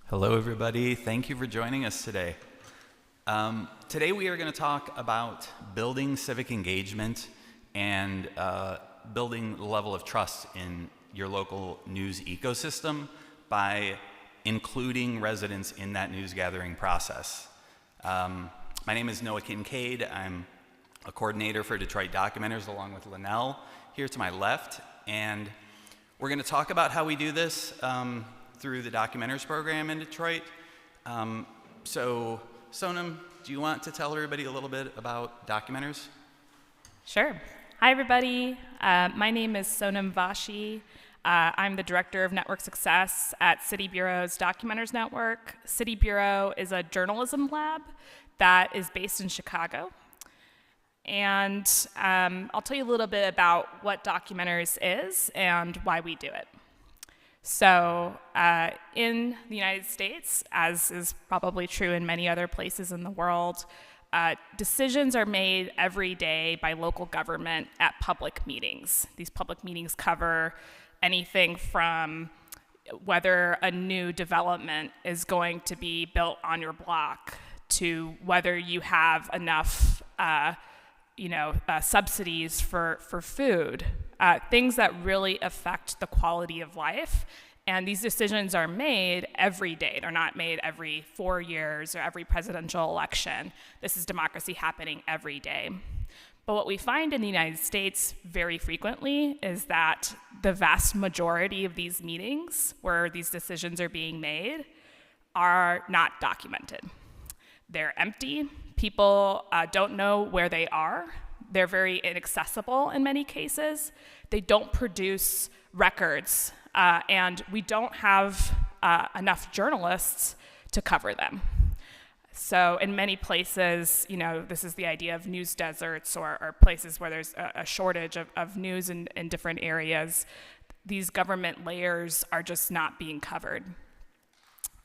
Hello, everybody. Thank you for joining us today. Today we are going to talk about building civic engagement and building the level of trust in your local news ecosystem by including residents in that news gathering process. My name is Noah Kincade. I'm a coordinator for Detroit Documenters along with Lynelle here to my left. And we're going to talk about how we do this through the Documenters program in Detroit. So Sonam, do you want to tell everybody a little bit about Documenters? Sure. Hi, everybody. My name is Sonam Vashi. I'm the Director of Network Success at City Bureau's Documenters Network. City Bureau is a journalism lab that is based in Chicago. And I'll tell you a little bit about what Documenters is and why we do it. So in the United States, as is probably true in many other places in the world, decisions are made every day by local government at public meetings. These public meetings cover anything from whether a new development is going to be built on your block to whether you have enough subsidies for food, things that really affect the quality of life. And these decisions are made every day. They're not made every 4 years or every presidential election. This is democracy happening every day. But what we find in the United States very frequently is that the vast majority of these meetings where these decisions are being made are not documented. They're empty. People don't know where they are. They're very inaccessible in many cases. They don't produce records, and we don't have enough journalists to cover them. So in many places, this is the idea of news deserts or places where there's a shortage of news in different areas. These government layers are just not being covered.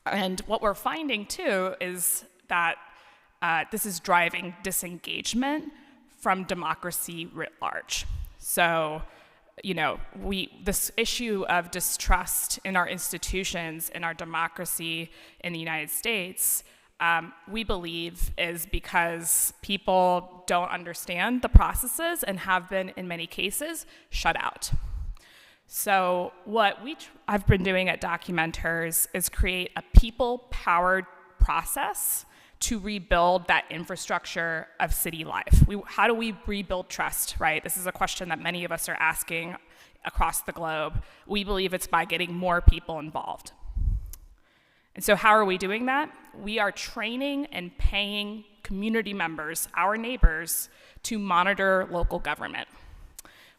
And what we're finding too is that this is driving disengagement from democracy writ large. So, this issue of distrust in our institutions, in our democracy in the United States, we believe is because people don't understand the processes and have been, in many cases, shut out. So what I've been doing at Documenters is create a people-powered process to rebuild that infrastructure of city life. How do we rebuild trust, right? This is a question that many of us are asking across the globe. We believe it's by getting more people involved. And so how are we doing that? We are training and paying community members, our neighbors, to monitor local government.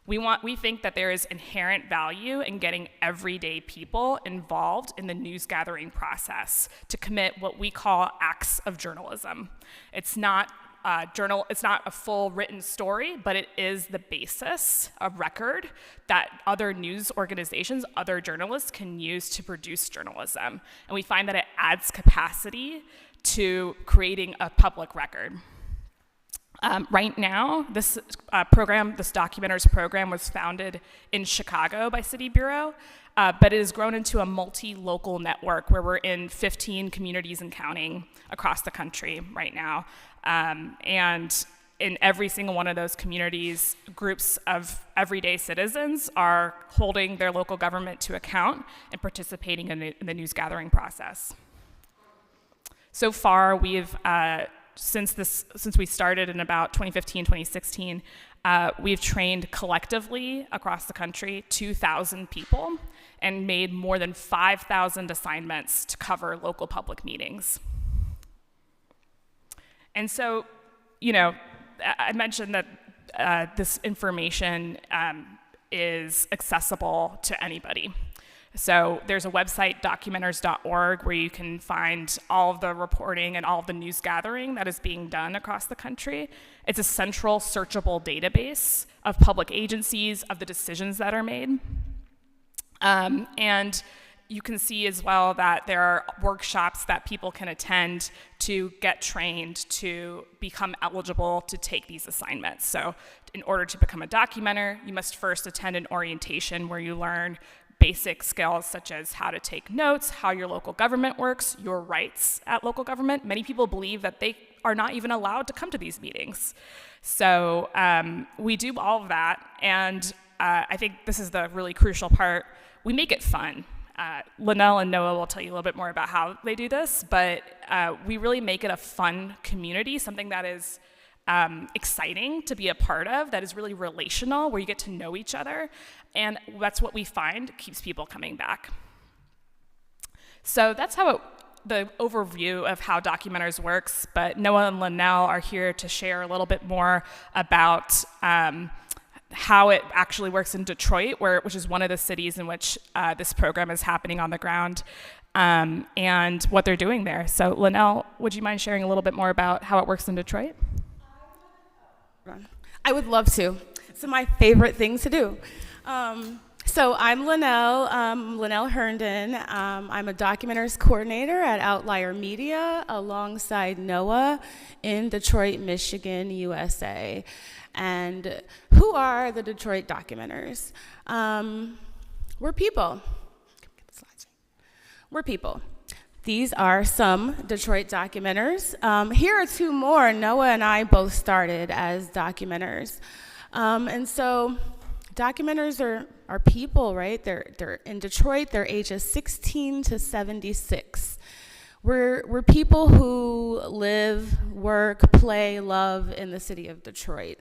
We think that there is inherent value in getting everyday people involved in the news gathering process to commit what we call acts of journalism. It's not a full written story, but it is the basis of record that other news organizations, other journalists can use to produce journalism. And we find that it adds capacity to creating a public record. Right now, this Documenters program was founded in Chicago by City Bureau, but it has grown into a multi-local network where we're in 15 communities and counting across the country right now. And in every single one of those communities, groups of everyday citizens are holding their local government to account and participating in the news gathering process. So far, we've since we started in about 2015, 2016, we've trained collectively across the country 2,000 people and made more than 5,000 assignments to cover local public meetings. And so, I mentioned that this information is accessible to anybody. So there's a website, documenters.org, where you can find all of the reporting and all of the news gathering that is being done across the country. It's a central searchable database of public agencies, of the decisions that are made. And you can see as well that there are workshops that people can attend to get trained to become eligible to take these assignments. So in order to become a documenter, you must first attend an orientation where you learn basic skills such as how to take notes, how your local government works, your rights at local government. Many people believe that they are not even allowed to come to these meetings. So we do all of that, and I think this is the really crucial part. We make it fun. Lynelle and Noah will tell you a little bit more about how they do this, but we really make it a fun community, something that is exciting to be a part of, that is really relational, where you get to know each other, and that's what we find keeps people coming back. So that's how the overview of how Documenters works, but Noah and Lynelle are here to share a little bit more about how it actually works in Detroit, which is one of the cities in which this program is happening on the ground, and what they're doing there. So Lynelle, would you mind sharing a little bit more about how it works in Detroit? I would love to. It's my favorite thing to do. So I'm Lynelle Herndon. I'm a Documenters coordinator at Outlier Media alongside Noah in Detroit, Michigan, USA. And who are the Detroit Documenters? We're people. We're people. These are some Detroit Documenters. Here are two more. Noah and I both started as Documenters. And so Documenters are people, right? They're in Detroit, they're ages 16 to 76. We're people who live, work, play, love in the city of Detroit.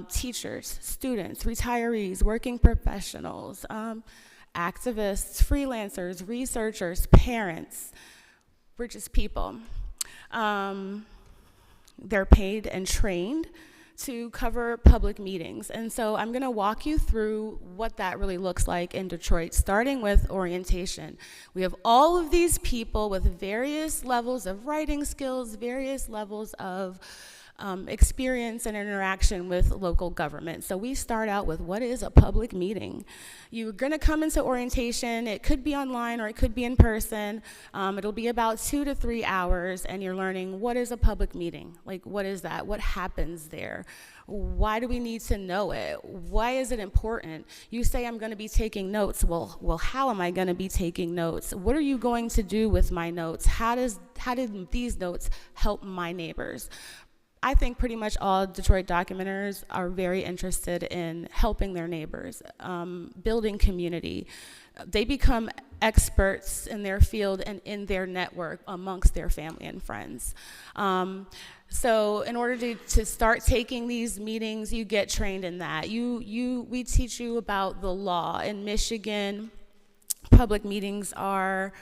Teachers, students, retirees, working professionals, activists, freelancers, researchers, parents. We're just people. They're paid and trained to cover public meetings. And so I'm gonna walk you through what that really looks like in Detroit, starting with orientation. We have all of these people with various levels of writing skills, various levels of experience and interaction with local government. So we start out with, what is a public meeting? You're gonna come into orientation. It could be online or it could be in person. It'll be about 2 to 3 hours, and you're learning, what is a public meeting? Like, what is that? What happens there? Why do we need to know it? Why is it important? You say, I'm gonna be taking notes. Well, how am I gonna be taking notes? What are you going to do with my notes? How did these notes help my neighbors? I think pretty much all Detroit Documenters are very interested in helping their neighbors, building community. They become experts in their field and in their network amongst their family and friends. So in order to start taking these meetings, you get trained in that. We teach you about the law. In Michigan, public meetings are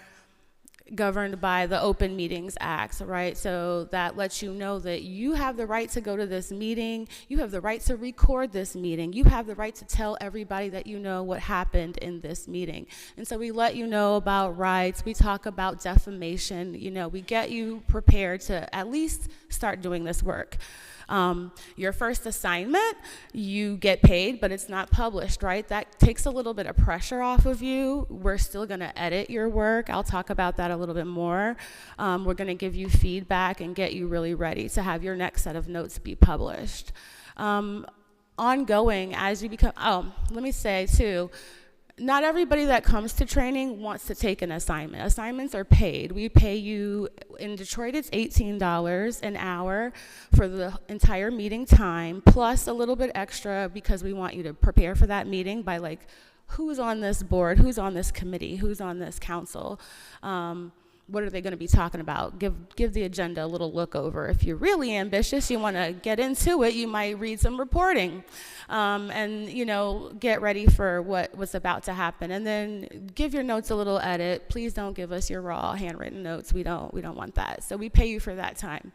governed by the Open Meetings Act, right? So that lets you know that you have the right to go to this meeting, you have the right to record this meeting, you have the right to tell everybody that you know what happened in this meeting. And so we let you know about rights, we talk about defamation, we get you prepared to at least start doing this work. Your first assignment, you get paid, but it's not published, right? That takes a little bit of pressure off of you. We're still gonna edit your work. I'll talk about that a little bit more. We're gonna give you feedback and get you really ready to have your next set of notes be published. Ongoing, as you become, let me say too, not everybody that comes to training wants to take an assignment. Assignments are paid. We pay you, in Detroit it's $18 an hour for the entire meeting time, plus a little bit extra because we want you to prepare for that meeting by like, who's on this board, who's on this committee, who's on this council, what are they gonna be talking about? Give the agenda a little look over. If you're really ambitious, you wanna get into it, you might read some reporting and get ready for what's about to happen. And then give your notes a little edit. Please don't give us your raw handwritten notes. We don't want that. So we pay you for that time.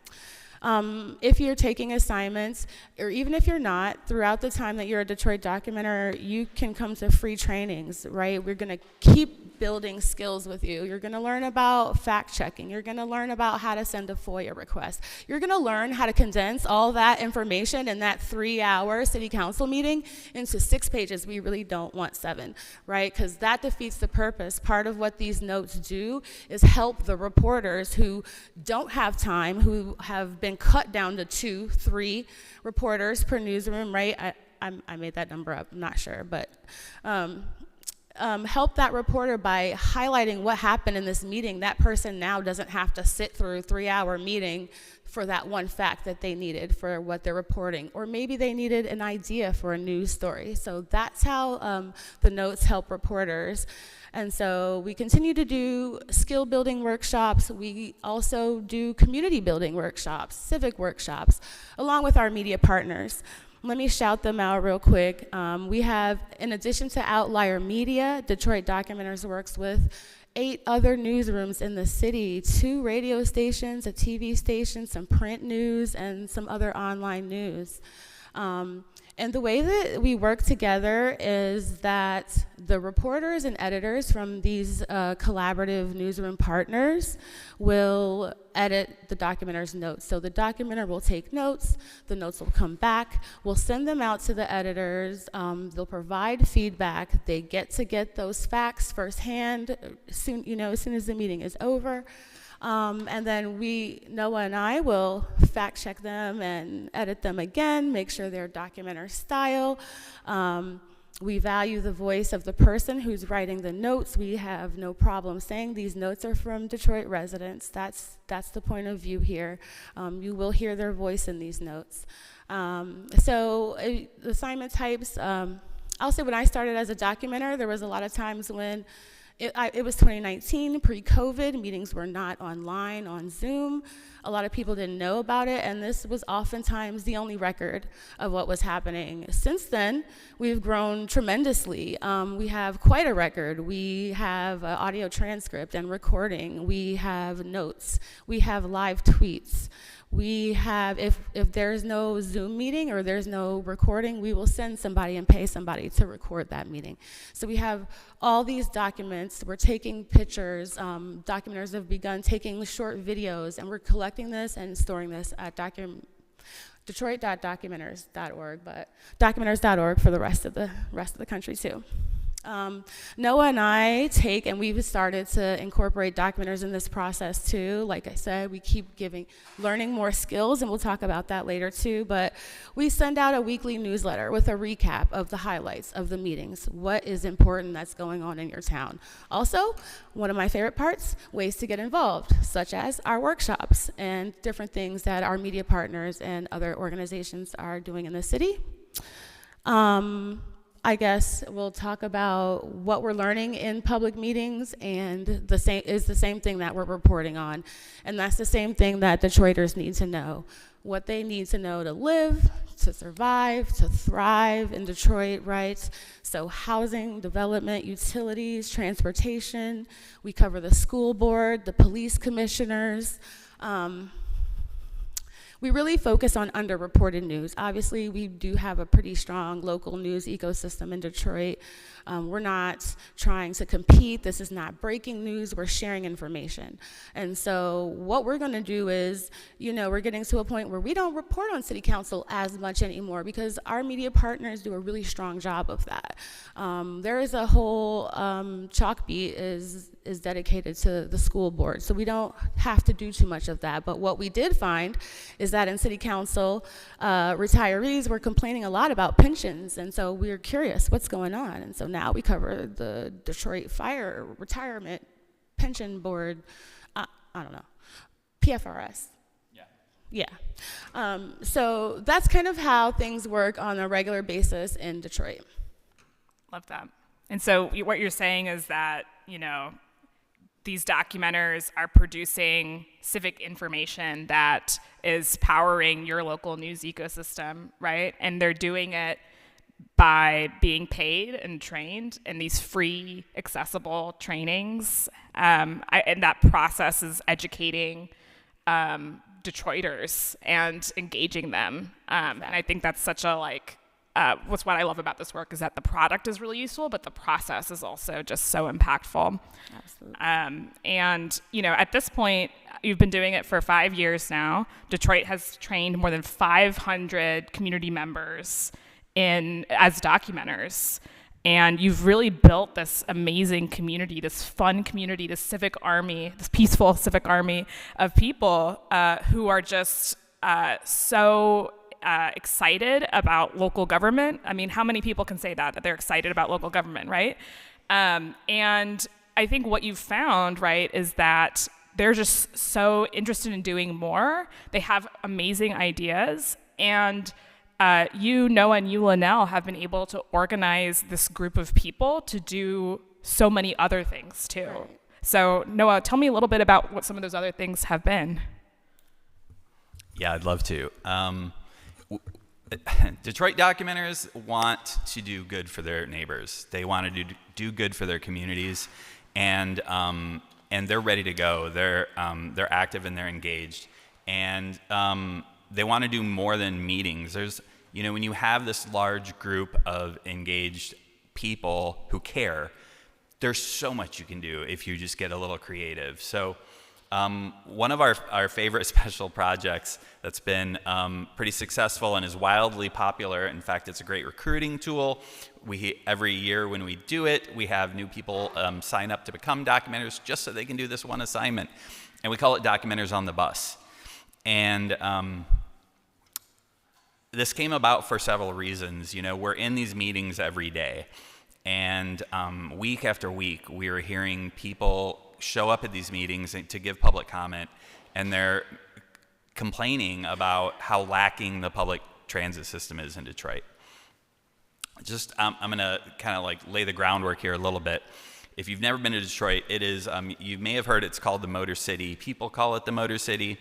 If you're taking assignments, or even if you're not, throughout the time that you're a Detroit Documenter, you can come to free trainings, right? We're gonna keep building skills with you. You're gonna learn about fact checking. You're gonna learn about how to send a FOIA request. You're gonna learn how to condense all that information in that 3-hour city council meeting into 6 pages. We really don't want 7, right? Because that defeats the purpose. Part of what these notes do is help the reporters who don't have time, who have been cut down to 2, 3 reporters per newsroom, right? I made that number up, I'm not sure, but help that reporter by highlighting what happened in this meeting. That person now doesn't have to sit through a 3-hour meeting for that one fact that they needed for what they're reporting. Or maybe they needed an idea for a news story. So that's how the notes help reporters. And so we continue to do skill building workshops. We also do community building workshops, civic workshops, along with our media partners. Let me shout them out real quick. We have, in addition to Outlier Media, Detroit Documenters works with 8 other newsrooms in the city, 2 radio stations, a TV station, some print news, and some other online news. And the way that we work together is that the reporters and editors from these collaborative newsroom partners will edit the documenter's notes. So the documenter will take notes, the notes will come back, we'll send them out to the editors, they'll provide feedback, they get to get those facts firsthand soon, as soon as the meeting is over. And then Noah and I will fact check them and edit them again, make sure they're documenter style. We value the voice of the person who's writing the notes. We have no problem saying these notes are from Detroit residents. That's the point of view here. You will hear their voice in these notes. Assignment types, I'll say when I started as a documenter, there was a lot of times when it was 2019, pre-COVID, meetings were not online, on Zoom. A lot of people didn't know about it, and this was oftentimes the only record of what was happening. Since then, we've grown tremendously. We have quite a record. We have audio transcript and recording. We have notes. We have live tweets. We have, if there's no Zoom meeting or there's no recording, we will send somebody and pay somebody to record that meeting. So we have all these documents. We're taking pictures. Documenters have begun taking short videos, and we're collecting this and storing this at Detroit.documenters.org, but documenters.org for the rest of the country too. Noah and I and we've started to incorporate documenters in this process too. Like I said, we keep learning more skills, and we'll talk about that later too, but we send out a weekly newsletter with a recap of the highlights of the meetings, what is important that's going on in your town. Also, one of my favorite parts, ways to get involved, such as our workshops and different things that our media partners and other organizations are doing in the city. I guess we'll talk about what we're learning in public meetings, and the same thing that we're reporting on. And that's the same thing that Detroiters need to know. What they need to know to live, to survive, to thrive in Detroit, right? So housing, development, utilities, transportation. We cover the school board, the police commissioners. We really focus on underreported news. Obviously, we do have a pretty strong local news ecosystem in Detroit. We're not trying to compete. This is not breaking news. We're sharing information. And so what we're going to do is, we're getting to a point where we don't report on city council as much anymore because our media partners do a really strong job of that. There is a whole chalk beat is dedicated to the school board. So we don't have to do too much of that. But what we did find is that in city council, retirees were complaining a lot about pensions. And so we were curious, what's going on? And so now we cover the Detroit Fire Retirement Pension Board, I don't know, PFRS. Yeah. So that's kind of how things work on a regular basis in Detroit. Love that. And so what you're saying is that, these documenters are producing civic information that is powering your local news ecosystem, right? And they're doing it by being paid and trained in these free, accessible trainings. And that process is educating Detroiters and engaging them. And I think that's such a what's what I love about this work is that the product is really useful, but the process is also just so impactful. Absolutely. And, at this point, you've been doing it for 5 years now. Detroit has trained more than 500 community members as documenters. And you've really built this amazing community, this fun community, this civic army, this peaceful civic army of people who are just so excited about local government. I mean, how many people can say that they're excited about local government, right? And I think what you've found, right, is that they're just so interested in doing more. They have amazing ideas. And you, Noah, and you, Lynelle, have been able to organize this group of people to do so many other things, too. Right. So, Noah, tell me a little bit about what some of those other things have been. Yeah, I'd love to. Detroit documenters want to do good for their neighbors. They want to do good for their communities, and they're ready to go. They're active and they're engaged, and they want to do more than meetings. There's, when you have this large group of engaged people who care, there's so much you can do if you just get a little creative. So one of our favorite special projects that's been pretty successful and is wildly popular, in fact, it's a great recruiting tool. Every year when we do it, we have new people sign up to become documenters just so they can do this one assignment. And we call it Documenters on the Bus. And this came about for several reasons. We're in these meetings every day. And week after week, we are hearing people show up at these meetings to give public comment, and they're complaining about how lacking the public transit system is in Detroit. I'm going to kind of like lay the groundwork here a little bit. If you've never been to Detroit, it is, you may have heard it's called the Motor City. People call it the Motor City,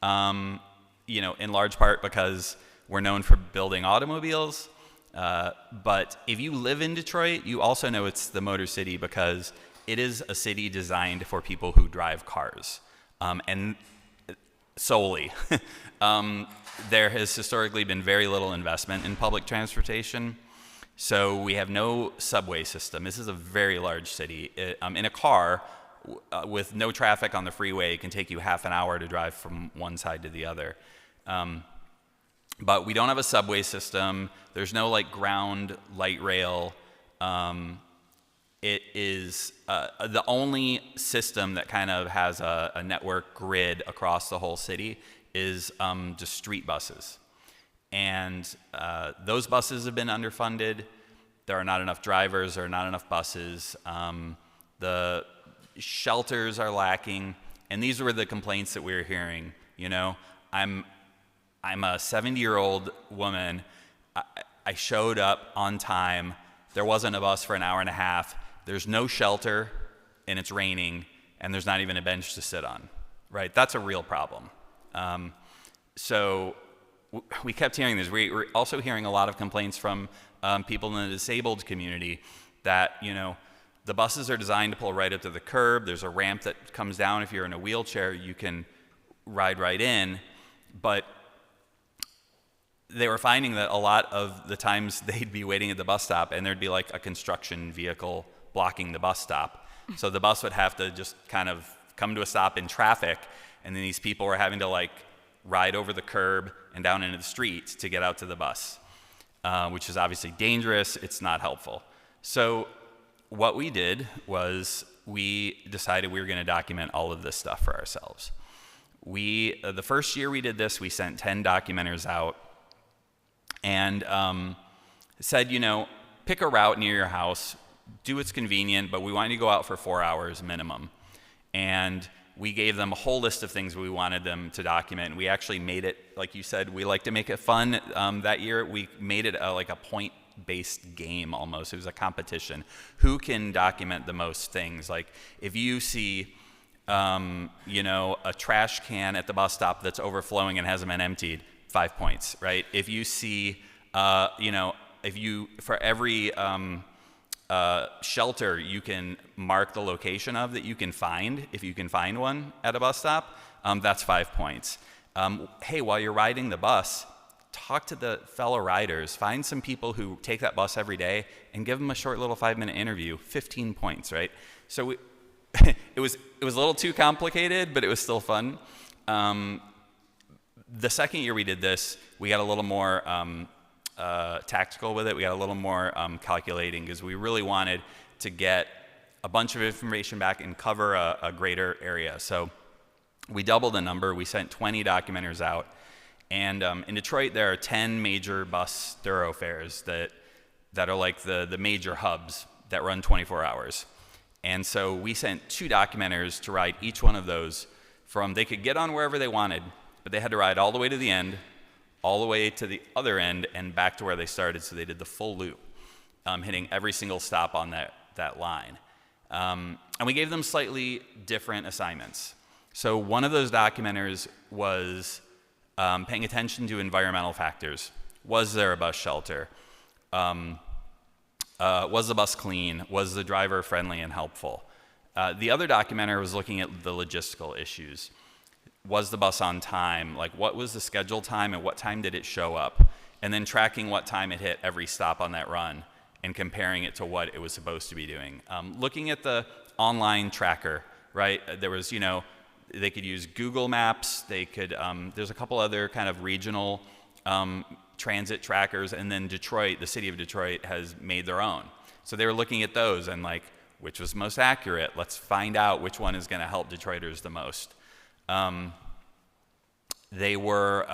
in large part because we're known for building automobiles. But if you live in Detroit, you also know it's the Motor City because it is a city designed for people who drive cars, and solely. There has historically been very little investment in public transportation, so we have no subway system. This is a very large city. In a car, with no traffic on the freeway, it can take you half an hour to drive from one side to the other. But we don't have a subway system. There's no ground light rail. It is the only system that kind of has a network grid across the whole city is just street buses. And those buses have been underfunded. There are not enough drivers. There are not enough buses. The shelters are lacking. And these were the complaints that we were hearing. I'm a 70-year-old woman. I showed up on time. There wasn't a bus for an hour and a half. There's no shelter, and it's raining, and there's not even a bench to sit on, right? That's a real problem. So we kept hearing this. We're also hearing a lot of complaints from people in the disabled community that, the buses are designed to pull right up to the curb. There's a ramp that comes down. If you're in a wheelchair, you can ride right in. But they were finding that a lot of the times they'd be waiting at the bus stop and there'd be a construction vehicle blocking the bus stop. So the bus would have to just kind of come to a stop in traffic, and then these people were having to ride over the curb and down into the street to get out to the bus, which is obviously dangerous. It's not helpful. So what we did was we decided we were going to document all of this stuff for ourselves. The first year we did this, we sent 10 documenters out and said, pick a route near your house, do what's convenient, but we want you to go out for 4 hours minimum. And we gave them a whole list of things we wanted them to document. We actually made it, like you said, we like to make it fun. That year, we made it a point-based game almost. It was a competition. Who can document the most things? If you see, a trash can at the bus stop that's overflowing and hasn't been emptied, 5 points, right? If you see, for every shelter you can mark the location of that you can find, if you can find one at a bus stop, that's 5 points. Hey, while you're riding the bus, talk to the fellow riders, find some people who take that bus every day and give them a short little 5-minute interview, 15 points, right? So it was a little too complicated, but it was still fun. The second year we did this, we got a little more tactical with it. We got a little more calculating because we really wanted to get a bunch of information back and cover a greater area. So we doubled the number. We sent 20 documenters out. And in Detroit, there are 10 major bus thoroughfares that are the major hubs. that run 24 hours. And so we sent 2 documenters to ride each one of those they could get on wherever they wanted, but they had to ride all the way to the end, all the way to the other end, and back to where they started. So they did the full loop, hitting every single stop on that line. And we gave them slightly different assignments. So one of those documenters was paying attention to environmental factors. Was there a bus shelter? Was the bus clean? Was the driver friendly and helpful? The other documenter was looking at the logistical issues. Was the bus on time? Like, what was the scheduled time and what time did it show up? And then tracking what time it hit every stop on that run and comparing it to what it was supposed to be doing. Looking at the online tracker, right? There was, they could use Google Maps. They could, there's a couple other kind of regional transit trackers, and then Detroit, the city of Detroit, has made their own. So they were looking at those and like, which was most accurate? Let's find out which one is going to help Detroiters the most. They were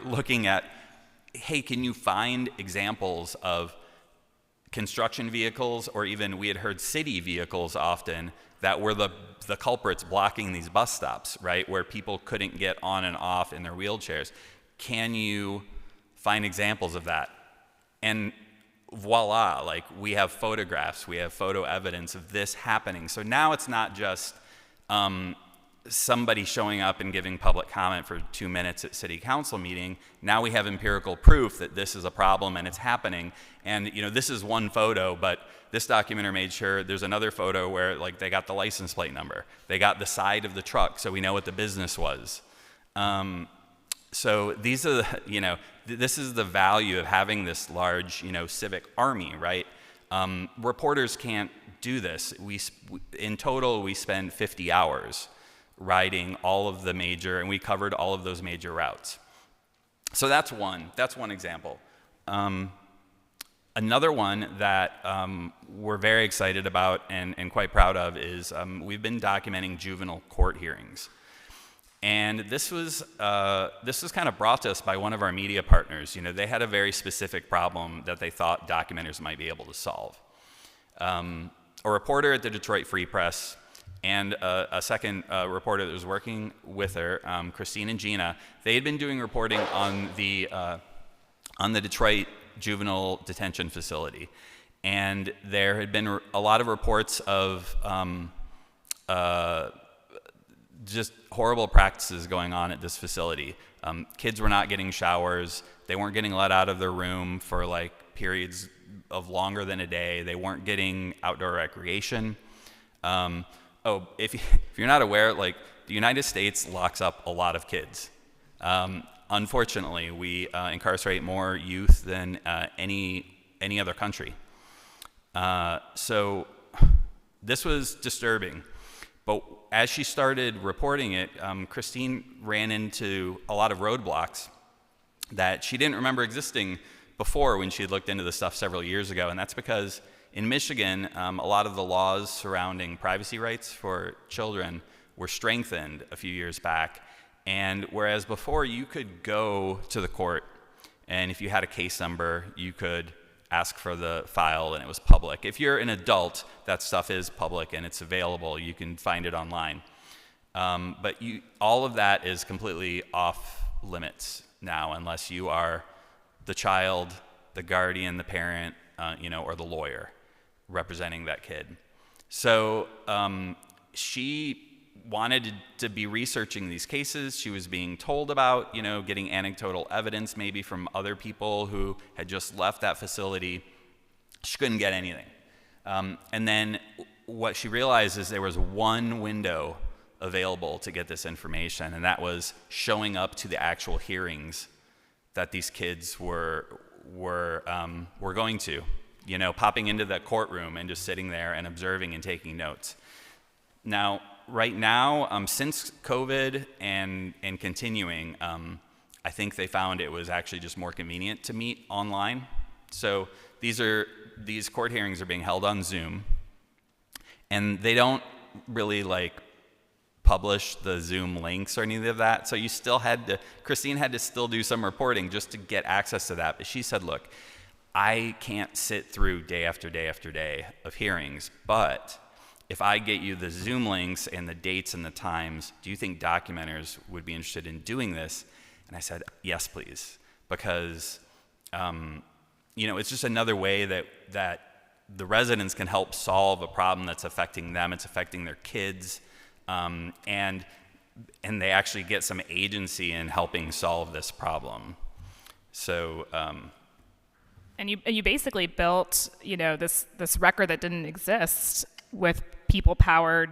looking at, hey, can you find examples of construction vehicles, or even we had heard city vehicles often, that were the culprits blocking these bus stops, right, where people couldn't get on and off in their wheelchairs. Can you find examples of that? And voila, like, we have photographs, we have photo evidence of this happening. So now it's not just somebody showing up and giving public comment for 2 minutes at city council meeting. Now we have empirical proof that this is a problem and it's happening. And this is one photo, but this documenter made sure there's another photo where like they got the license plate number, they got the side of the truck, so we know what the business was. So these are this is the value of having this large civic army, right? Reporters can't do this. In total we spend 50 hours riding all of the major, and we covered all of those major routes. So that's one example. Another one that we're very excited about and quite proud of is we've been documenting juvenile court hearings. And this was kind of brought to us by one of our media partners. They had a very specific problem that they thought documenters might be able to solve. A reporter at the Detroit Free Press and a second reporter that was working with her, Christine and Gina, they had been doing reporting on the Detroit juvenile detention facility. And there had been a lot of reports of just horrible practices going on at this facility. Kids were not getting showers. They weren't getting let out of their room for like periods of longer than a day. They weren't getting outdoor recreation. If you're not aware, like, the United States locks up a lot of kids. Unfortunately, we incarcerate more youth than any other country. So this was disturbing. But as she started reporting it, Christine ran into a lot of roadblocks that she didn't remember existing before when she had looked into this stuff several years ago. And that's because in Michigan, a lot of the laws surrounding privacy rights for children were strengthened a few years back. And whereas before you could go to the court, and if you had a case number, you could ask for the file and it was public. If you're an adult, that stuff is public and it's available. You can find it online. But all of that is completely off limits now, unless you are the child, the guardian, the parent, or the lawyer representing that kid. So she wanted to be researching these cases. She was being told about, getting anecdotal evidence maybe from other people who had just left that facility. She couldn't get anything. And then what she realized is there was one window available to get this information, and that was showing up to the actual hearings that these kids were going to, popping into the courtroom and just sitting there and observing and taking notes. Now, right now, since COVID and continuing, I think they found it was actually just more convenient to meet online. So these court hearings are being held on Zoom, and they don't really publish the Zoom links or any of that. So Christine had to still do some reporting just to get access to that. But she said, look, I can't sit through day after day after day of hearings, but if I get you the Zoom links and the dates and the times, do you think documenters would be interested in doing this? And I said, yes, please, because it's just another way that the residents can help solve a problem that's affecting them. It's affecting their kids, and they actually get some agency in helping solve this problem. So. And you basically built, this record that didn't exist with people-powered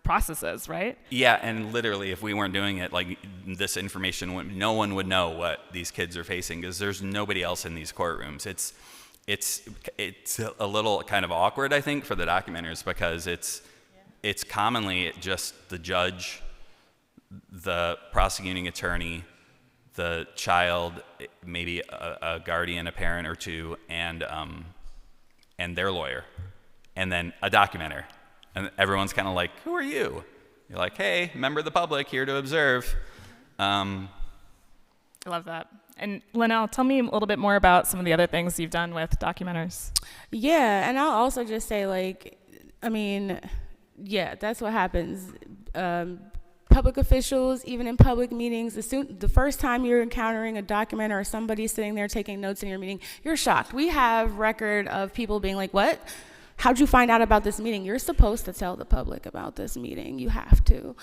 processes, right? Yeah, and literally, if we weren't doing it, like this information, no one would know what these kids are facing because there's nobody else in these courtrooms. It's a little kind of awkward, I think, for the documenters because it's commonly just the judge, the prosecuting attorney, the child, maybe a guardian, a parent or two, and their lawyer, and then a documenter. And everyone's kind of like, who are you? You're like, hey, member of the public, here to observe. I love that. And Lynelle, tell me a little bit more about some of the other things you've done with documenters. Yeah, and I'll also just say, that's what happens. Public officials, even in public meetings, the first time you're encountering a documenter or somebody sitting there taking notes in your meeting, you're shocked. We have record of people being like, what? How'd you find out about this meeting? You're supposed to tell the public about this meeting. You have to.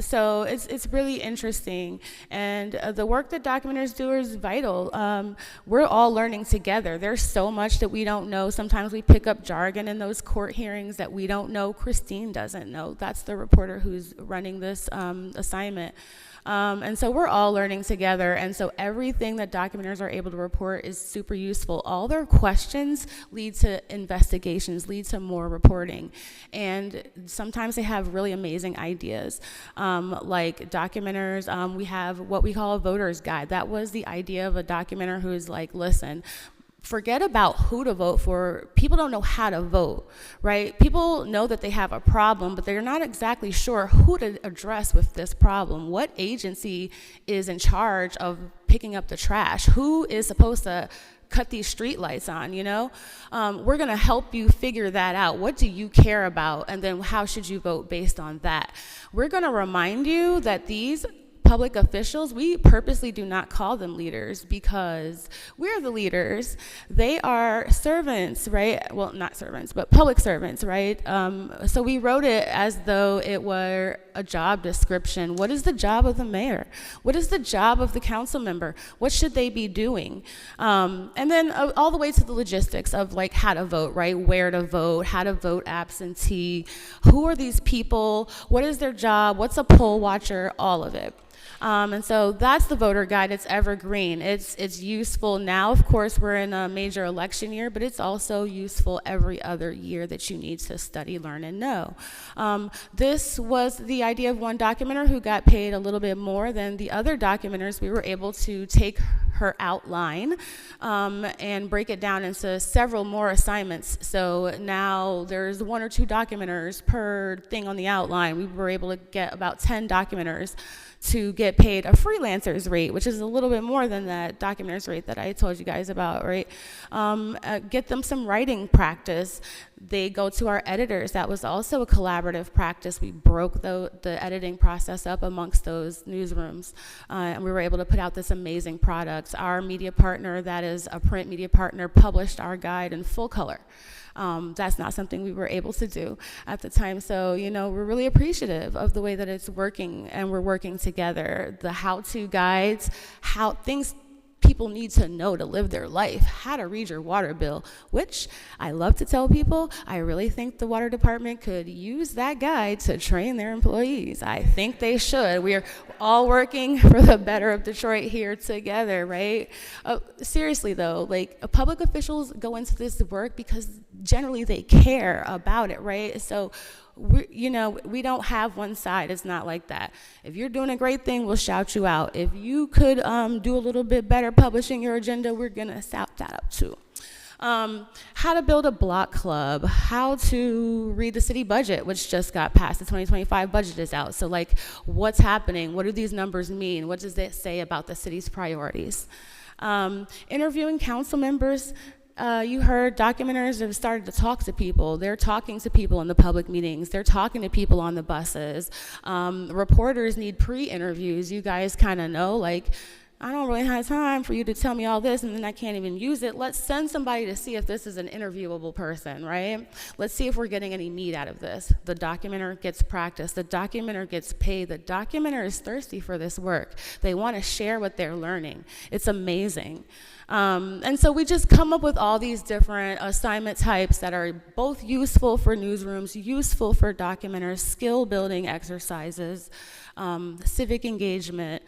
So it's really interesting. And the work that documenters do is vital. We're all learning together. There's so much that we don't know. Sometimes we pick up jargon in those court hearings that we don't know. Christine doesn't know. That's the reporter who's running this assignment. And so we're all learning together, and so everything that documenters are able to report is super useful. All their questions lead to investigations, lead to more reporting, and sometimes they have really amazing ideas. Like documenters, we have what we call a voter's guide. That was the idea of a documenter who's like, listen, forget about who to vote for. People don't know how to vote, right? People know that they have a problem, but they're not exactly sure who to address with this problem. What agency is in charge of picking up the trash? Who is supposed to cut these street lights on, We're gonna help you figure that out. What do you care about? And then how should you vote based on that? We're gonna remind you that these public officials, we purposely do not call them leaders because we're the leaders. They are servants, right? Well, not servants, but public servants, right? So we wrote it as though it were a job description. What is the job of the mayor? What is the job of the council member? What should they be doing? And then all the way to the logistics of like how to vote, right? Where to vote, how to vote absentee, who are these people? What is their job? What's a poll watcher? All of it. And so that's the voter guide. It's evergreen. It's useful now. Of course, we're in a major election year, but it's also useful every other year that you need to study, learn, and know. This was the idea of one documenter who got paid a little bit more than the other documenters. We were able to take her outline and break it down into several more assignments. So now there's 1 or 2 documenters per thing on the outline. We were able to get about 10 documenters to get paid a freelancer's rate, which is a little bit more than that documenter's rate that I told you guys about, right? Get them some writing practice. They go to our editors. That was also a collaborative practice. We broke the editing process up amongst those newsrooms, and we were able to put out this amazing product. Our media partner, that is a print media partner, published our guide in full color. That's not something we were able to do at the time. So, we're really appreciative of the way that it's working and we're working together. The how-to guides, how things people need to know to live their life, how to read your water bill, which I love to tell people, I really think the water department could use that guide to train their employees. I think they should. We're all working for the better of Detroit here together, right? Seriously though, public officials go into this work because generally they care about it, right? So we don't have one side. It's not like that. If you're doing a great thing, we'll shout you out. If you could do a little bit better publishing your agenda, we're gonna shout that up too. How to build a block club, how to read the city budget, which just got passed. The 2025 budget is out. So what's happening? What do these numbers mean? What does it say about the city's priorities? Interviewing council members. You heard documenters have started to talk to people. They're talking to people in the public meetings. They're talking to people on the buses. Reporters need pre-interviews. You guys kind of know, like, I don't really have time for you to tell me all this and then I can't even use it. Let's send somebody to see if this is an interviewable person, right? Let's see if we're getting any meat out of this. The documenter gets practice. The documenter gets paid. The documenter is thirsty for this work. They want to share what they're learning. It's amazing. And so we just come up with all these different assignment types that are both useful for newsrooms, useful for documenters, skill building exercises, civic engagement.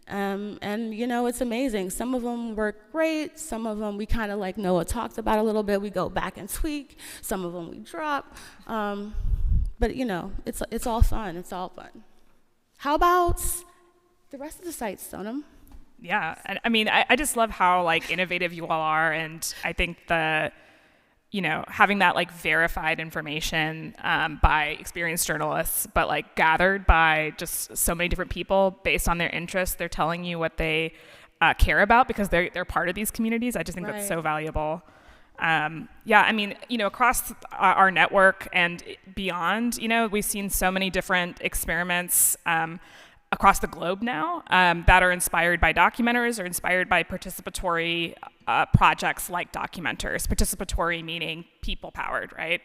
And you know, it's amazing. Some of them work great. Some of them we kind of like Noah talked about a little bit. We go back and tweak. Some of them we drop. But you know, it's all fun. It's all fun. How about the rest of the sites, Sonam? Yeah, and I mean, I just love how like innovative you all are, and I think having that like verified information by experienced journalists, but like gathered by just so many different people based on their interests. They're telling you what they care about because they're part of these communities. I just think that's so valuable. I mean, across our network and beyond, we've seen so many different experiments across the globe now that are inspired by documenters or inspired by participatory projects like Documenters. Participatory meaning people-powered, right?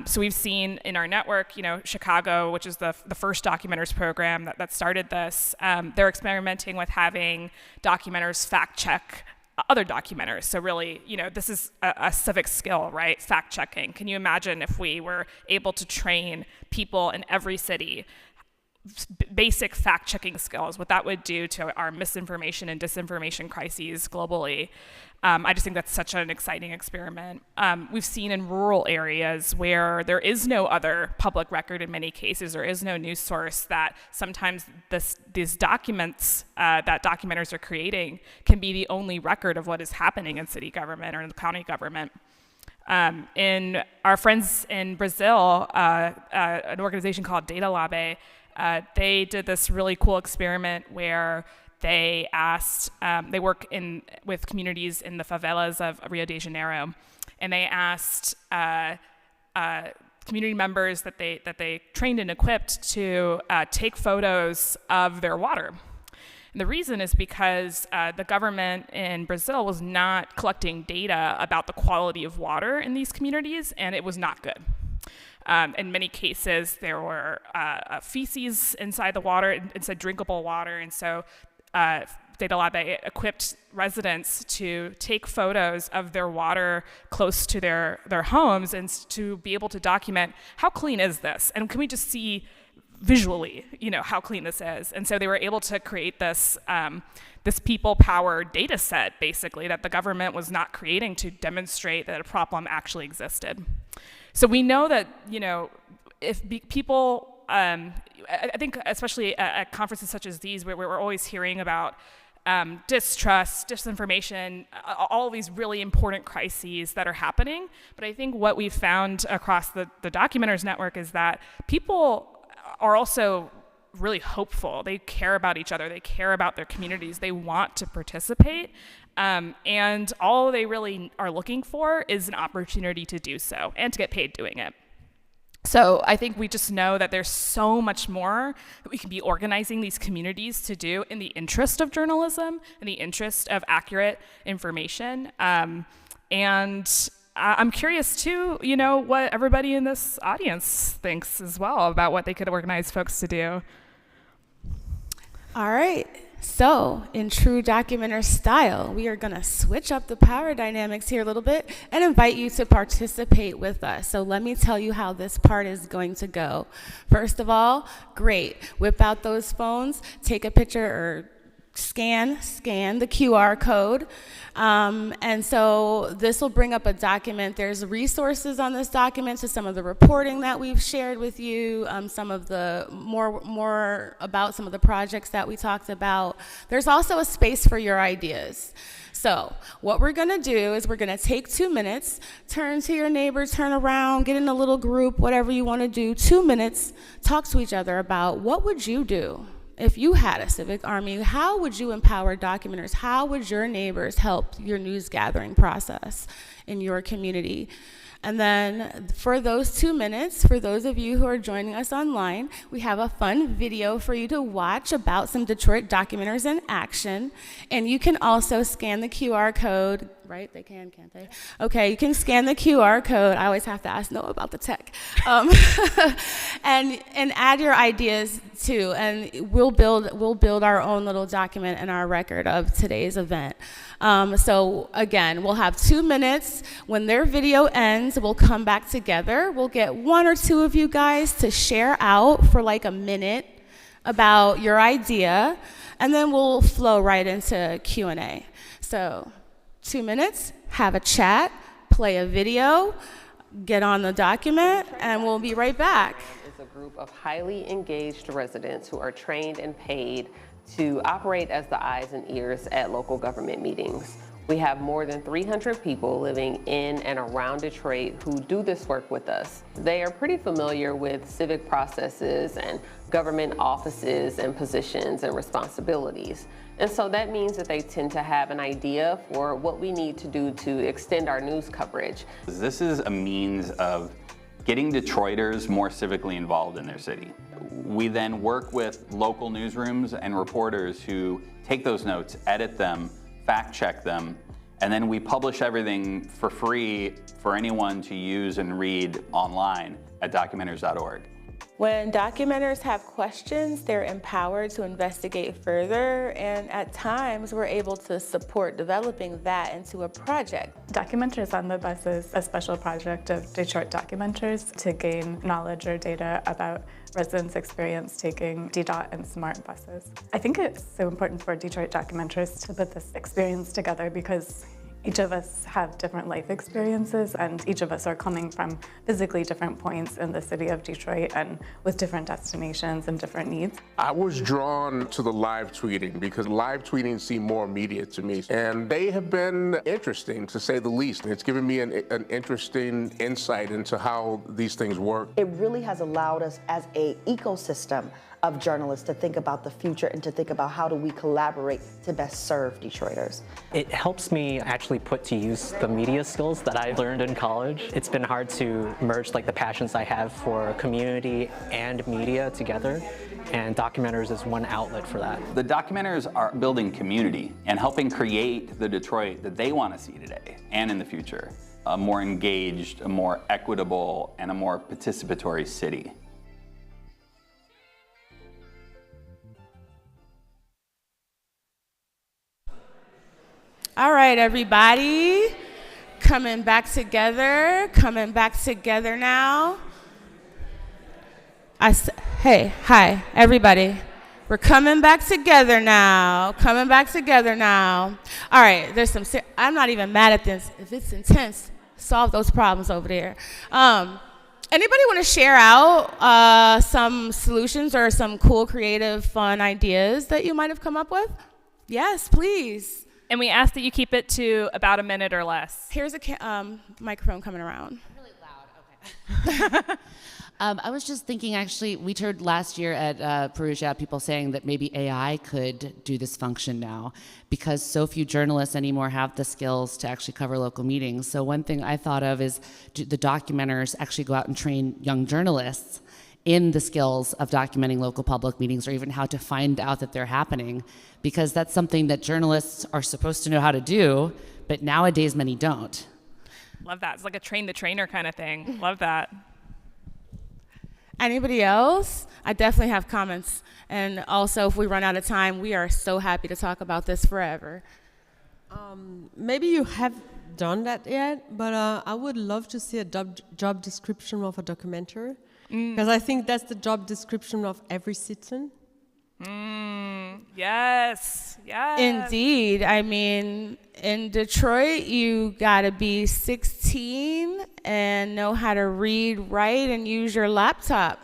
So we've seen in our network, Chicago, which is the first Documenters program that started this, they're experimenting with having documenters fact-check other documenters. So really, this is a civic skill, right? Fact-checking. Can you imagine if we were able to train people in every city basic fact-checking skills, what that would do to our misinformation and disinformation crises globally? I just think that's such an exciting experiment. We've seen in rural areas where there is no other public record in many cases, there is no news source, that sometimes these documents that documenters are creating can be the only record of what is happening in city government or in the county government. In our friends in Brazil, an organization called Data Labe, they did this really cool experiment where they asked, they work with communities in the favelas of Rio de Janeiro, and they asked community members that they trained and equipped to take photos of their water. And the reason is because the government in Brazil was not collecting data about the quality of water in these communities, and it was not good. In many cases, there were feces inside the water, inside drinkable water, and so Data Lab equipped residents to take photos of their water close to their homes and to be able to document how clean is this, and can we just see visually, how clean this is. And so they were able to create this people-powered data set, basically, that the government was not creating to demonstrate that a problem actually existed. So we know that, if people, I think especially at conferences such as these, where we're always hearing about distrust, disinformation, all these really important crises that are happening. But I think what we've found across the Documenters Network is that people are also really hopeful. They care about each other. They care about their communities. They want to participate. And all they really are looking for is an opportunity to do so and to get paid doing it. So I think we just know that there's so much more that we can be organizing these communities to do in the interest of journalism, in the interest of accurate information. And I'm curious too, what everybody in this audience thinks as well about what they could organize folks to do. All right. So, in true documenter style, we are going to switch up the power dynamics here a little bit and invite you to participate with us. So let me tell you how this part is going to go. First of all, great. Whip out those phones, take a picture or scan the QR code. And so this will bring up a document. There's resources on this document to some of the reporting that we've shared with you, some of the more about some of the projects that we talked about. There's also a space for your ideas. So what we're gonna do is we're gonna take 2 minutes, turn to your neighbor, turn around, get in a little group, whatever you wanna do, 2 minutes, talk to each other about what would you do if you had a civic army, how would you empower documenters? How would your neighbors help your news gathering process in your community? And then for those 2 minutes, for those of you who are joining us online, we have a fun video for you to watch about some Detroit documenters in action. And you can also scan the QR code, right? They can, can't they? Okay, you can scan the QR code. I always have to ask Noah about the tech. And add your ideas too. And we'll build our own little document and our record of today's event. So again, we'll have 2 minutes. When their video ends, we'll come back together. We'll get 1 or 2 of you guys to share out for like a minute about your idea, and then we'll flow right into Q&A. So 2 minutes, have a chat, play a video, get on the document, and we'll be right back. It's a group of highly engaged residents who are trained and paid to operate as the eyes and ears at local government meetings. We have more than 300 people living in and around Detroit who do this work with us. They are pretty familiar with civic processes and government offices and positions and responsibilities. And so that means that they tend to have an idea for what we need to do to extend our news coverage. This is a means of getting Detroiters more civically involved in their city. We then work with local newsrooms and reporters who take those notes, edit them, fact check them, and then we publish everything for free for anyone to use and read online at documenters.org. When documenters have questions, they're empowered to investigate further, and at times we're able to support developing that into a project. Documenters on the Bus is a special project of Detroit documenters to gain knowledge or data about residents' experience taking DDOT and SMART buses. I think it's so important for Detroit documenters to put this experience together because each of us have different life experiences, and each of us are coming from physically different points in the city of Detroit and with different destinations and different needs. I was drawn to the live tweeting because live tweeting seemed more immediate to me, and they have been interesting, to say the least. It's given me an interesting insight into how these things work. It really has allowed us as an ecosystem of journalists to think about the future and to think about how do we collaborate to best serve Detroiters. It helps me actually put to use the media skills that I learned in college. It's been hard to merge like the passions I have for community and media together, and Documenters is one outlet for that. The documenters are building community and helping create the Detroit that they want to see today and in the future. A more engaged, a more equitable, and a more participatory city. All right, everybody, coming back together now. Hey, hi, everybody. We're coming back together now, All right, there's some, I'm not even mad at this. If it's intense, solve those problems over there. Anybody want to share out some solutions or some cool, creative, fun ideas that you might have come up with? Yes, please. And we ask that you keep it to about a minute or less. Here's a microphone coming around. Really loud, okay. I was just thinking, actually, we heard last year at Perugia people saying that maybe AI could do this function now because so few journalists anymore have the skills to actually cover local meetings. So one thing I thought of is do the documenters actually go out and train young journalists in the skills of documenting local public meetings, or even how to find out that they're happening, because that's something that journalists are supposed to know how to do, but nowadays many don't. Love that. It's like a train the trainer kind of thing. Love that. Anybody else? I definitely have comments. And also, if we run out of time, we are so happy to talk about this forever. Maybe you have done that yet, but I would love to see a job description of a documenter, because I think that's the job description of every citizen. Yes. Indeed. I mean, in Detroit, you gotta be 16 and know how to read, write, and use your laptop.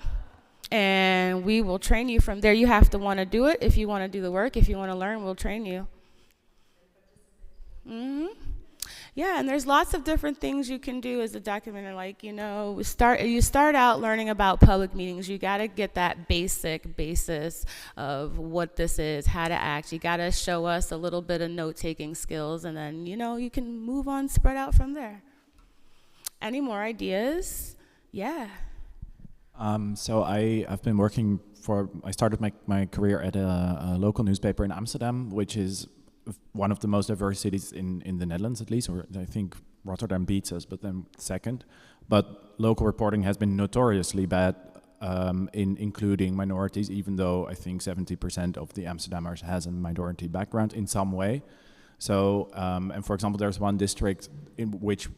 And we will train you from there. You have to want to do it. If you want to do the work, if you want to learn, we'll train you. Yeah, and there's lots of different things you can do as a documenter. Like, you start out learning about public meetings. You got to get that basis of what this is, how to act. You got to show us a little bit of note-taking skills, and then, you can move on, spread out from there. Any more ideas? Yeah. So I've been working I started my career at a local newspaper in Amsterdam, which is one of the most diverse cities in the Netherlands, at least, or I think Rotterdam beats us, but then second. But local reporting has been notoriously bad in including minorities, even though I think 70% of the Amsterdammers has a minority background in some way. So, and for example, there's one district in which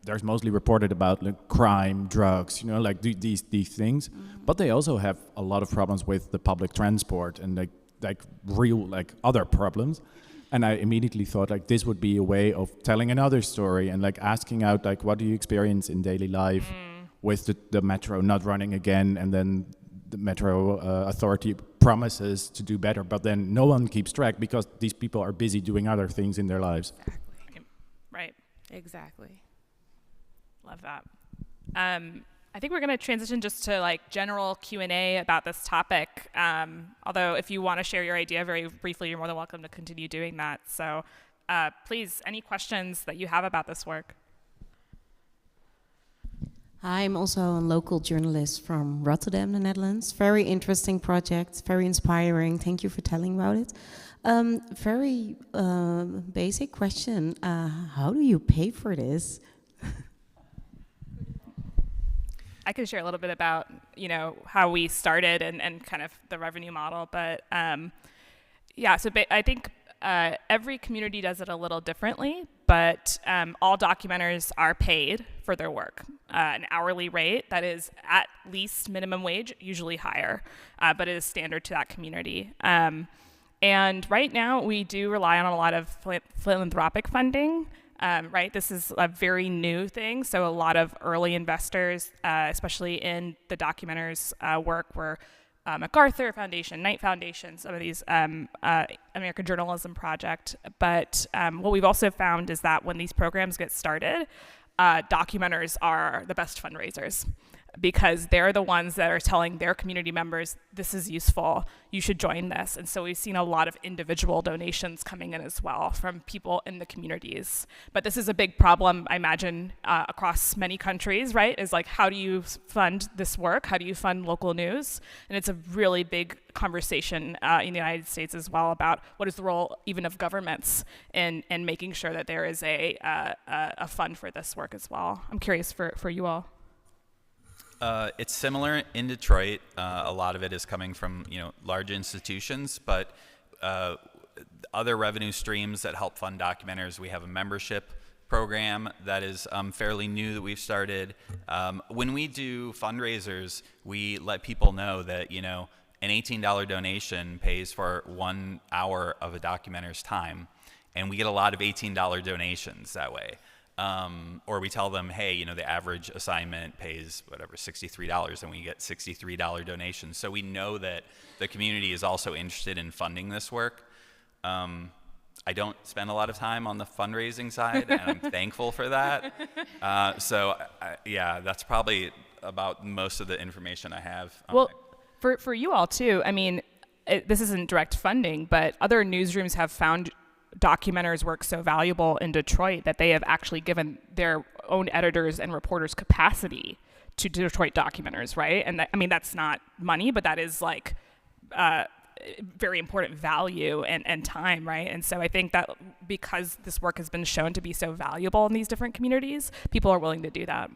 there's mostly reported about crime, drugs, these things. But they also have a lot of problems with the public transport and real other problems. And I immediately thought this would be a way of telling another story and asking out what do you experience in daily life with the metro not running again, and then the metro authority promises to do better, but then no one keeps track because these people are busy doing other things in their lives. Exactly. Right. Exactly. Love that. I think we're going to transition just to general Q&A about this topic. Although if you want to share your idea very briefly, you're more than welcome to continue doing that. So please, any questions that you have about this work? I'm also a local journalist from Rotterdam, the Netherlands. Very interesting project, very inspiring. Thank you for telling about it. Very basic question. How do you pay for this? I can share a little bit about, how we started and kind of the revenue model. But so I think every community does it a little differently, but all documenters are paid for their work. An hourly rate that is at least minimum wage, usually higher, but it is standard to that community. And right now we do rely on a lot of philanthropic funding. Right, this is a very new thing, so a lot of early investors, especially in the documenters' work, were MacArthur Foundation, Knight Foundation, some of these American Journalism Project. But what we've also found is that when these programs get started, documenters are the best fundraisers because they're the ones that are telling their community members, this is useful, you should join this. And so we've seen a lot of individual donations coming in as well from people in the communities. But this is a big problem, I imagine, across many countries, right? Is how do you fund this work? How do you fund local news? And it's a really big conversation in the United States as well about what is the role even of governments in making sure that there is a fund for this work as well. I'm curious for you all. It's similar in Detroit. A lot of it is coming from large institutions, but other revenue streams that help fund documenters. We have a membership program that is fairly new that we've started. When we do fundraisers, we let people know that an $18 donation pays for 1 hour of a documenter's time, and we get a lot of $18 donations that way. Or we tell them, hey, the average assignment pays whatever, $63, and we get $63 donations. So we know that the community is also interested in funding this work. I don't spend a lot of time on the fundraising side, and I'm thankful for that. That's probably about most of the information I have. Well, for you all too, I mean, this isn't direct funding, but other newsrooms have found documenters' work so valuable in Detroit that they have actually given their own editors and reporters capacity to Detroit documenters, right? And that's not money, but that is very important value and time, right? And so I think that because this work has been shown to be so valuable in these different communities, people are willing to do that.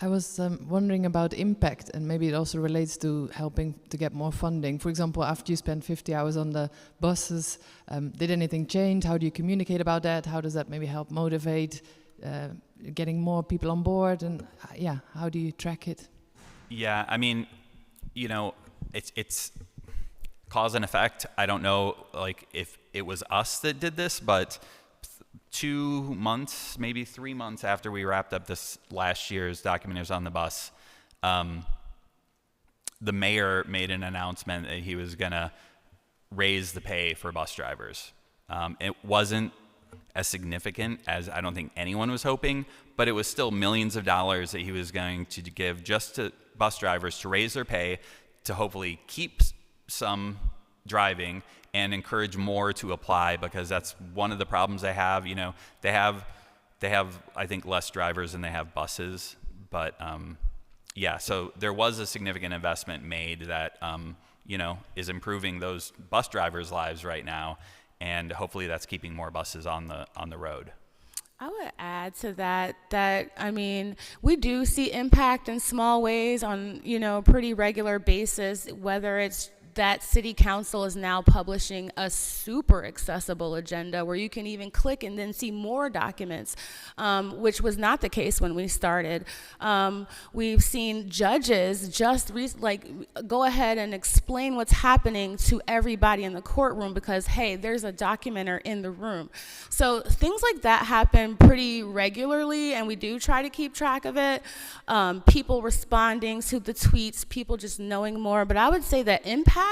I was wondering about impact, and maybe it also relates to helping to get more funding. For example, after you spend 50 hours on the buses, did anything change? How do you communicate about that? How does that maybe help motivate getting more people on board? And how do you track it? Yeah, I mean, it's cause and effect. I don't know, if it was us that did this, but 2 months, maybe 3 months after we wrapped up this last year's Documenters on the Bus, the mayor made an announcement that he was going to raise the pay for bus drivers. It wasn't as significant as I don't think anyone was hoping, but it was still millions of dollars that he was going to give just to bus drivers to raise their pay, to hopefully keep some driving and encourage more to apply, because that's one of the problems they have. You know, they have I think less drivers than they have buses, but yeah, so there was a significant investment made that you know, is improving those bus drivers' lives right now, and hopefully that's keeping more buses on the road. I would add to that I mean, we do see impact in small ways on, you know, pretty regular basis, whether it's that city council is now publishing a super accessible agenda where you can even click and then see more documents, which was not the case when we started. We've seen judges just go ahead and explain what's happening to everybody in the courtroom because, hey, there's a documenter in the room. So things like that happen pretty regularly, and we do try to keep track of it. People responding to the tweets, people just knowing more. But I would say that impact,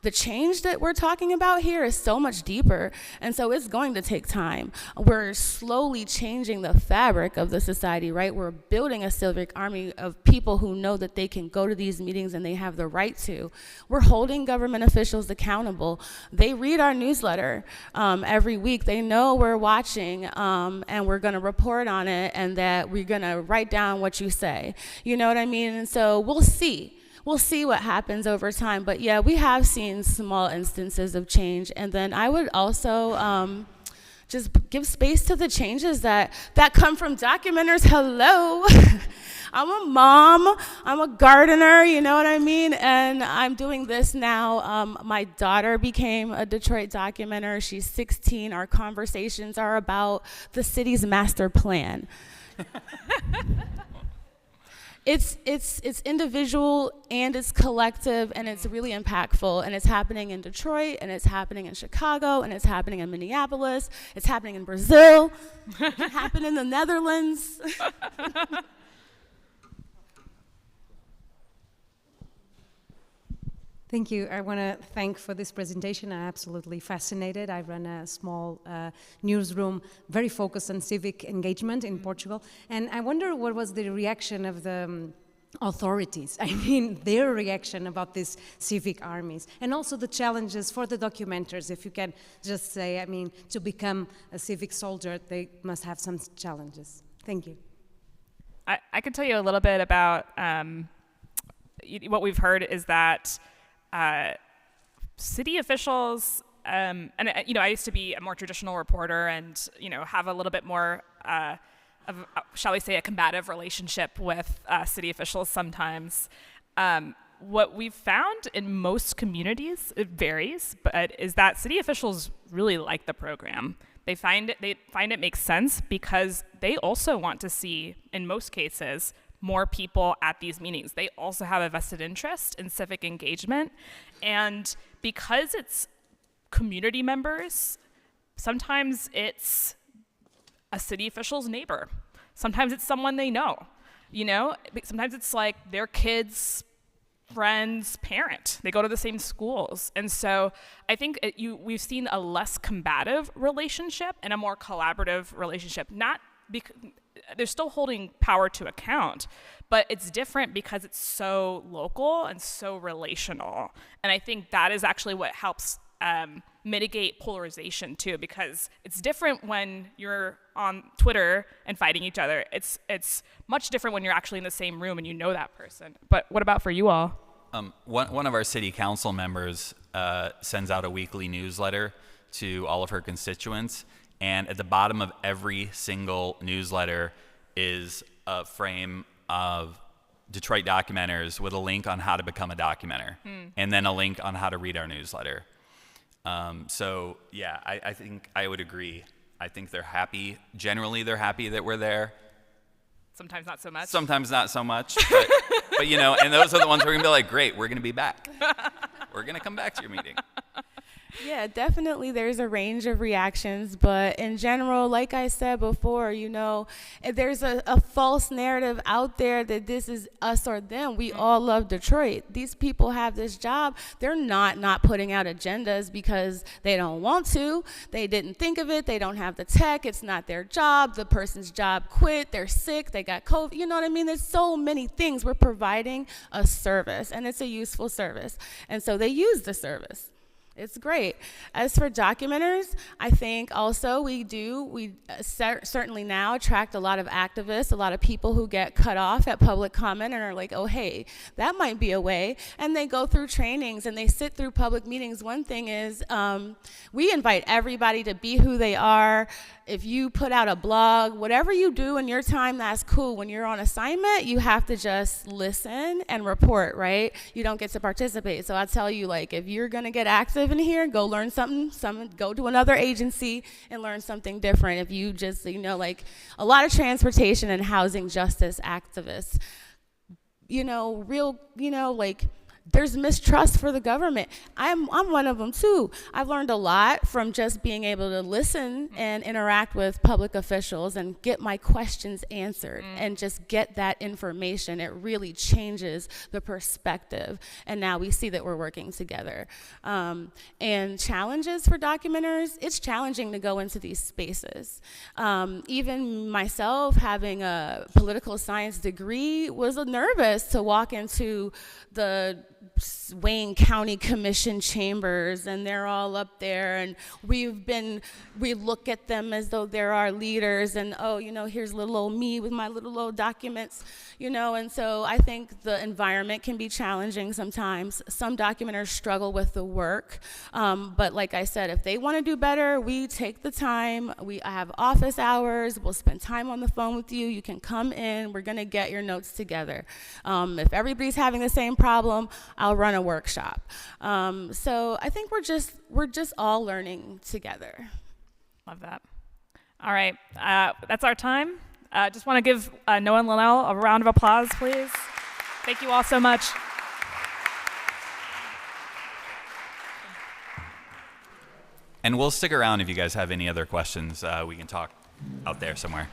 the change that we're talking about here is so much deeper, and so it's going to take time. We're slowly changing the fabric of the society, right? We're building a civic army of people who know that they can go to these meetings and they have the right to. We're holding government officials accountable. They read our newsletter every week. They know we're watching, and we're gonna report on it, and that we're gonna write down what you say. You know what I mean? And so we'll see. We'll see what happens over time. But yeah, we have seen small instances of change. And then I would also just give space to the changes that come from documenters. Hello. I'm a mom, I'm a gardener, you know what I mean? And I'm doing this now. My daughter became a Detroit documenter. She's 16. Our conversations are about the city's master plan. It's individual and it's collective and it's really impactful, and it's happening in Detroit and it's happening in Chicago and it's happening in Minneapolis, it's happening in Brazil, it can happen in the Netherlands. Thank you. I want to thank for this presentation. I'm absolutely fascinated. I run a small newsroom very focused on civic engagement in Portugal. And I wonder what was the reaction of the authorities. I mean, their reaction about these civic armies. And also the challenges for the documenters. If you can just say, I mean, to become a civic soldier, they must have some challenges. Thank you. I can tell you a little bit about what we've heard is that city officials, and you know, I used to be a more traditional reporter, and you know, have a little bit more of, shall we say, a combative relationship with city officials sometimes. What we've found in most communities, it varies, but is that city officials really like the program. They find it makes sense because they also want to see, in most cases, more people at these meetings. They also have a vested interest in civic engagement. And because it's community members, sometimes it's a city official's neighbor. Sometimes it's someone they know, you know? Sometimes it's like their kid's friend's parent. They go to the same schools. And so I think we've seen a less combative relationship and a more collaborative relationship. Not because they're still holding power to account, but it's different because it's so local and so relational. And I think that is actually what helps mitigate polarization too, because it's different when you're on Twitter and fighting each other. It's much different when you're actually in the same room and you know that person. But what about for you all? One of our city council members sends out a weekly newsletter to all of her constituents. And at the bottom of every single newsletter is a frame of Detroit documenters with a link on how to become a documenter, and then a link on how to read our newsletter. So yeah, I think I would agree. I think they're happy. Generally, they're happy that we're there. Sometimes not so much. Sometimes not so much, but you know, and those are the ones who are gonna be like, great, we're gonna be back. We're gonna come back to your meeting. Yeah, definitely there's a range of reactions, but in general, like I said before, you know, there's a false narrative out there that this is us or them. We all love Detroit. These people have this job. They're not putting out agendas because they don't want to. They didn't think of it. They don't have the tech. It's not their job. The person's job quit. They're sick. They got COVID. You know what I mean? There's so many things. We're providing a service, and it's a useful service. And so they use the service. It's great. As for documenters, I think also we certainly now attract a lot of activists, a lot of people who get cut off at public comment and are like, oh, hey, that might be a way. And they go through trainings and they sit through public meetings. One thing is we invite everybody to be who they are. If you put out a blog, whatever you do in your time, that's cool. When you're on assignment, you have to just listen and report, right? You don't get to participate. So I tell you, like, if you're going to get active in here, go learn something, go to another agency and learn something different. If you just, you know, like a lot of transportation and housing justice activists, you know, like there's mistrust for the government. I'm one of them too. I've learned a lot from just being able to listen and interact with public officials and get my questions answered and just get that information. It really changes the perspective. And now we see that we're working together. And challenges for documenters, it's challenging to go into these spaces. Even myself, having a political science degree, was nervous to walk into the Wayne County Commission chambers, and they're all up there, and we look at them as though they're our leaders, and oh, you know, here's little old me with my little old documents, you know. And so I think the environment can be challenging sometimes. Some documenters struggle with the work, but like I said, if they want to do better, we take the time. I have office hours. We'll spend time on the phone with you. You can come in. We're going to get your notes together. If everybody's having the same problem, I'll run a workshop. So I think we're just all learning together. Love that. All right, that's our time. Just want to give Noah and Lynelle a round of applause, please. Thank you all so much. And we'll stick around if you guys have any other questions. We can talk out there somewhere.